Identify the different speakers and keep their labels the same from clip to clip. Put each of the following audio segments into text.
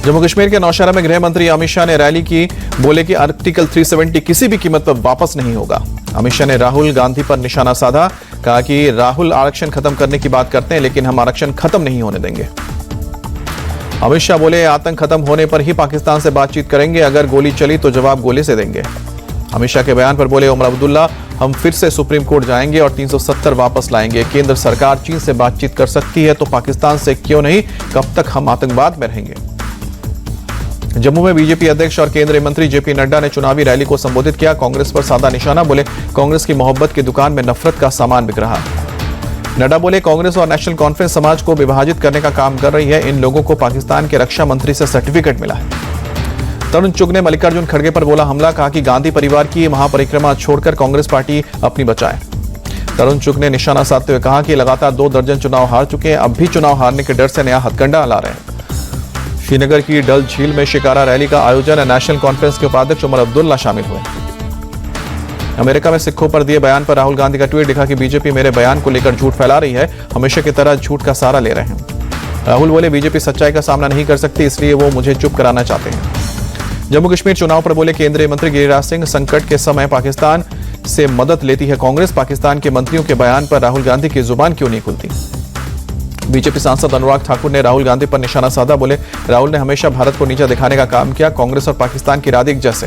Speaker 1: जम्मू कश्मीर के नौशहरा में गृह मंत्री अमित शाह ने रैली की, बोले कि आर्टिकल 370 किसी भी कीमत पर वापस नहीं होगा। अमित शाह ने राहुल गांधी पर निशाना साधा, कहा कि राहुल आरक्षण खत्म करने की बात करते हैं लेकिन हम आरक्षण खत्म नहीं होने देंगे। अमित शाह बोले आतंक खत्म होने पर ही पाकिस्तान से बातचीत करेंगे, अगर गोली चली तो जवाब गोली से देंगे। अमित शाह के बयान पर बोले उमर अब्दुल्ला, हम फिर से सुप्रीम कोर्ट जाएंगे और 370 वापस लाएंगे। केंद्र सरकार चीन से बातचीत कर सकती है तो पाकिस्तान से क्यों नहीं, कब तक हम आतंकवाद में रहेंगे। जम्मू में बीजेपी अध्यक्ष और केंद्रीय मंत्री जेपी नड्डा ने चुनावी रैली को संबोधित किया। कांग्रेस पर साधा निशाना, बोले कांग्रेस की मोहब्बत की दुकान में नफरत का सामान बिक रहा। नड्डा बोले कांग्रेस और नेशनल कॉन्फ्रेंस समाज को विभाजित करने का काम कर रही है। इन लोगों को पाकिस्तान के रक्षा मंत्री से सर्टिफिकेट मिला है। तरुण चुग ने मल्लिकार्जुन खड़गे पर बोला हमला, कहा कि गांधी परिवार की महापरिक्रमा छोड़कर कांग्रेस पार्टी अपनी बचाए। तरुण चुग ने निशाना साधते हुए कहा कि लगातार 2 दर्जन चुनाव हार चुके हैं, अब भी चुनाव हारने के डर से नया हथकंडा ला रहे हैं। श्रीनगर की डल झील में शिकारा रैली का आयोजन, नेशनल कॉन्फ्रेंस के उपाध्यक्ष उमर अब्दुल्ला शामिल हुए। अमेरिका में सिखों पर दिए बयान पर राहुल गांधी का ट्वीट, लिखा कि बीजेपी मेरे बयान को लेकर झूठ फैला रही है, हमेशा की तरह झूठ का सहारा ले रहे हैं। राहुल बोले बीजेपी सच्चाई का सामना नहीं कर सकती, इसलिए वो मुझे चुप कराना चाहते हैं। जम्मू कश्मीर चुनाव पर बोले केंद्रीय मंत्री गिरिराज सिंह, संकट के समय पाकिस्तान से मदद लेती है कांग्रेस, पाकिस्तान के मंत्रियों के बयान पर राहुल गांधी की जुबान क्यों नहीं खुलती। बीजेपी सांसद अनुराग ठाकुर ने राहुल गांधी पर निशाना साधा, बोले राहुल ने हमेशा भारत को नीचा दिखाने का काम किया, कांग्रेस और पाकिस्तान की राधिक जैसे।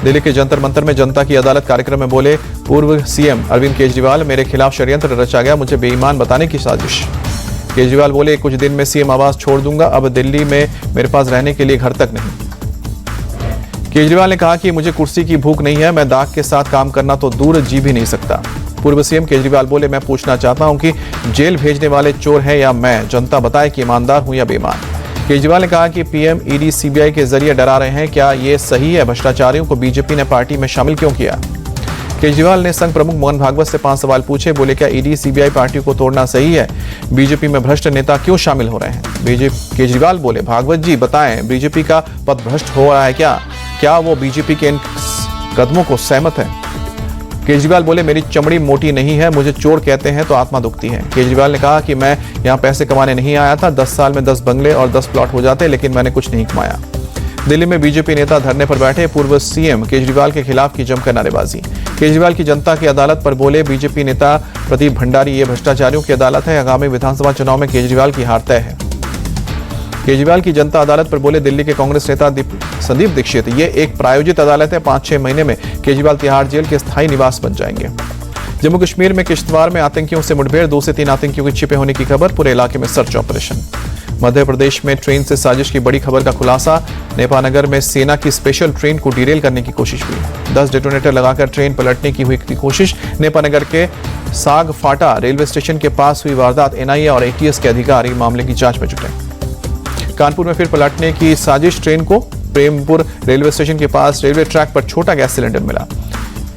Speaker 1: दिल्ली के जंतर मंतर में जनता की अदालत कार्यक्रम में बोले पूर्व सीएम अरविंद केजरीवाल, मेरे खिलाफ षड्यंत्र रचा गया, मुझे बेईमान बताने की साजिश। केजरीवाल बोले कुछ दिन में सीएम आवास छोड़ दूंगा, अब दिल्ली में मेरे पास रहने के लिए घर तक नहीं। केजरीवाल ने कहा कि मुझे कुर्सी की भूख नहीं है, मैं दाग के साथ काम करना तो दूर जी भी नहीं सकता। पूर्व सीएम केजरीवाल बोले मैं पूछना चाहता हूं कि जेल भेजने वाले चोर हैं या मैं, जनता बताए कि ईमानदार हूं या बेईमान। केजरीवाल ने कहा कि पीएम ईडी सीबीआई के जरिए डरा रहे हैं, क्या ये सही है, भ्रष्टाचारियों को बीजेपी ने पार्टी में शामिल क्यों किया। केजरीवाल ने संघ प्रमुख मोहन भागवत से 5 सवाल पूछे, बोले क्या ईडी सीबीआई पार्टी को तोड़ना सही है, बीजेपी में भ्रष्ट नेता क्यों शामिल हो रहे हैं। केजरीवाल बोले भागवत जी बताएं, बीजेपी का पद भ्रष्ट हो रहा है क्या वो बीजेपी के इन कदमों को सहमत है। केजरीवाल बोले मेरी चमड़ी मोटी नहीं है, मुझे चोर कहते हैं तो आत्मा दुखती है। केजरीवाल ने कहा कि मैं यहाँ पैसे कमाने नहीं आया था, 10 साल में 10 बंगले और 10 प्लॉट हो जाते, लेकिन मैंने कुछ नहीं कमाया। दिल्ली में बीजेपी नेता धरने पर बैठे, पूर्व सीएम केजरीवाल के खिलाफ की जमकर नारेबाजी। केजरीवाल की जनता की अदालत पर बोले बीजेपी नेता प्रदीप भंडारी, ये भ्रष्टाचारियों की अदालत है, आगामी विधानसभा चुनाव में केजरीवाल की हार तय है। केजरीवाल की जनता अदालत पर बोले दिल्ली के कांग्रेस नेता संदीप दीक्षित, ये एक प्रायोजित अदालत है, 5-6 महीने में केजरीवाल तिहाड़ जेल के स्थायी निवास बन जाएंगे। जम्मू कश्मीर में किश्तवाड़ में आतंकियों से मुठभेड़, 2 से 3 आतंकियों के छिपे होने की खबर, पूरे इलाके में सर्च ऑपरेशन। मध्य प्रदेश में ट्रेन से साजिश की बड़ी खबर का खुलासा, नेपानगर में सेना की स्पेशल ट्रेन को डिरेल करने की कोशिश हुई, 10 डेटोनेटर लगाकर ट्रेन पलटने की हुई कोशिश। नेपानगर के साग फाटा रेलवे स्टेशन के पास हुई वारदात, एनआईए और एटीएस के अधिकारी मामले की जांच में जुटे। कानपुर में फिर पलटने की साजिश, ट्रेन को प्रेमपुर रेलवे स्टेशन के पास रेलवे ट्रैक पर छोटा गैस सिलेंडर मिला।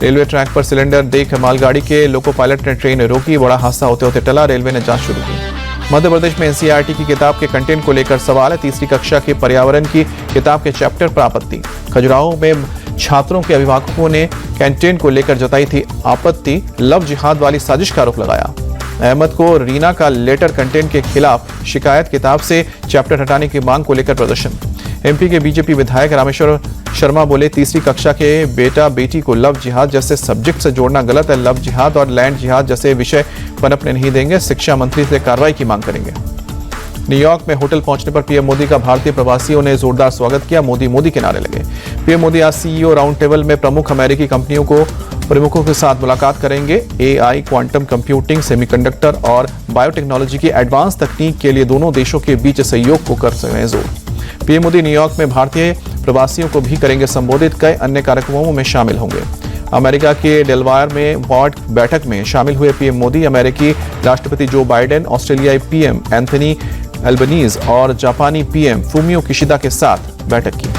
Speaker 1: रेलवे ट्रैक पर सिलेंडर देख मालगाड़ी के लोको पायलट ने ट्रेन रोकी, बड़ा हादसा होते होते टला, रेलवे ने जांच शुरू की। मध्य प्रदेश में एनसीईआरटी की किताब के कंटेंट को लेकर सवाल है, 3री कक्षा के पर्यावरण की किताब के चैप्टर पर आपत्ति। खजुराहो में छात्रों के अभिभावकों ने कंटेंट को लेकर जताई थी आपत्ति, लव जिहाद वाली साजिश का आरोप लगाया। अहमद को रीना का लेटर कंटेंट के खिलाफ शिकायत, किताब से चैप्टर हटाने की मांग को लेकर प्रदर्शन। एमपी के बीजेपी विधायक रामेश्वर शर्मा बोले 3री कक्षा के बेटा बेटी को लव जिहाद जैसे सब्जेक्ट से जोड़ना गलत है, लव जिहाद और लैंड जिहाद जैसे विषय पनपने नहीं देंगे, शिक्षा मंत्री से कार्रवाई की मांग करेंगे। न्यूयॉर्क में होटल पहुंचने पर पीएम मोदी का भारतीय प्रवासियों ने जोरदार स्वागत किया, मोदी मोदी के नारे लगे। पीएम मोदी आज सीईओ राउंड टेबल में प्रमुख अमेरिकी कंपनियों को प्रमुखों के साथ मुलाकात करेंगे। एआई, क्वांटम कंप्यूटिंग, सेमीकंडक्टर और बायोटेक्नोलॉजी की एडवांस तकनीक के लिए दोनों देशों के बीच सहयोग को कर सकते हैं जोर। पीएम मोदी न्यूयॉर्क में भारतीय प्रवासियों को भी करेंगे संबोधित, कई अन्य कार्यक्रमों में शामिल होंगे। अमेरिका के डेलवायर में वार्ड बैठक में शामिल हुए पीएम मोदी, अमेरिकी राष्ट्रपति जो बाइडेन, ऑस्ट्रेलियाई पीएम एंथनी एल्बनीज और जापानी पीएम फूमियो किशिदा के साथ बैठक की।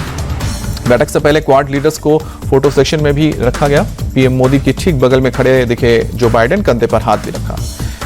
Speaker 1: बैठक से पहले क्वाड लीडर्स को फोटो सेक्शन में भी रखा गया। पीएम मोदी के ठीक बगल में खड़े दिखे जो बाइडेन, कंधे पर हाथ भी रखा।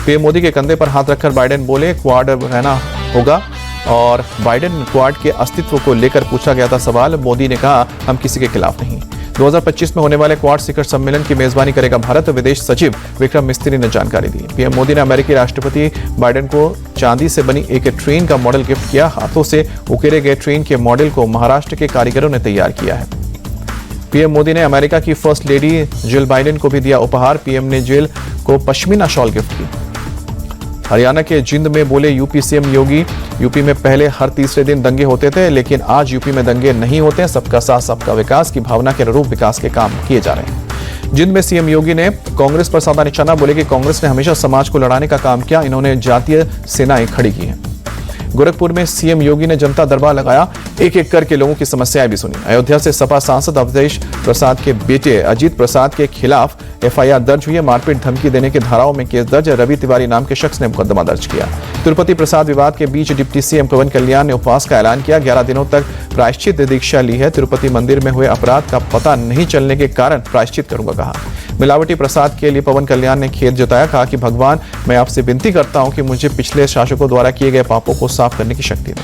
Speaker 1: पीएम मोदी के कंधे पर हाथ रखकर बाइडेन बोले क्वाड रहना होगा, और बाइडेन क्वाड के अस्तित्व को लेकर पूछा गया था सवाल। मोदी ने कहा हम किसी के खिलाफ नहीं। 2025 में होने वाले क्वाड शिखर सम्मेलन की मेजबानी करेगा भारत, विदेश सचिव विक्रम मिस्त्री ने जानकारी दी। पीएम मोदी ने अमेरिकी राष्ट्रपति बाइडेन को चांदी से बनी एक ट्रेन का मॉडल गिफ्ट किया। हाथों से उकेरे गए ट्रेन के मॉडल को महाराष्ट्र के कारीगरों ने तैयार किया है। पीएम मोदी ने अमेरिका की फर्स्ट लेडी जिल बाइडेन को भी दिया उपहार। पीएम ने जिल को पश्मीना शॉल गिफ्ट की। हरियाणा के जिंद में बोले यूपी सीएम योगी, यूपी में पहले हर तीसरे दिन दंगे होते थे, लेकिन आज यूपी में दंगे नहीं होते। सबका साथ सबका विकास की भावना के अनुरूप विकास के काम किए जा रहे हैं। जिंद में सीएम योगी ने कांग्रेस पर साधा निशाना, बोले कि कांग्रेस ने हमेशा समाज को लड़ाने का काम किया, इन्होंने जातीय सेनाएं खड़ी की हैं। गोरखपुर में सीएम योगी ने जनता दरबार लगाया, एक एक करके लोगों की समस्याएं भी सुनी। अयोध्या से सपा सांसद अवधेश प्रसाद के बेटे अजीत प्रसाद के खिलाफ एफआईआर दर्ज हुई है। मारपीट धमकी देने के धाराओं में केस दर्ज है। रवि तिवारी नाम के शख्स ने मुकदमा दर्ज किया। तिरुपति प्रसाद विवाद के बीच डिप्टी सीएम पवन कल्याण ने उपवास का ऐलान किया। 11 दिनों तक प्रायश्चित दीक्षा ली है। तिरुपति मंदिर में हुए अपराध का पता नहीं चलने के कारण प्रायश्चित करूंगा कहा। मिलावटी प्रसाद के लिए पवन कल्याण ने खेद जताया, कहा कि भगवान मैं आपसे विनती करता हूं कि मुझे पिछले शासकों द्वारा किए गए पापों को साफ करने की शक्ति दें।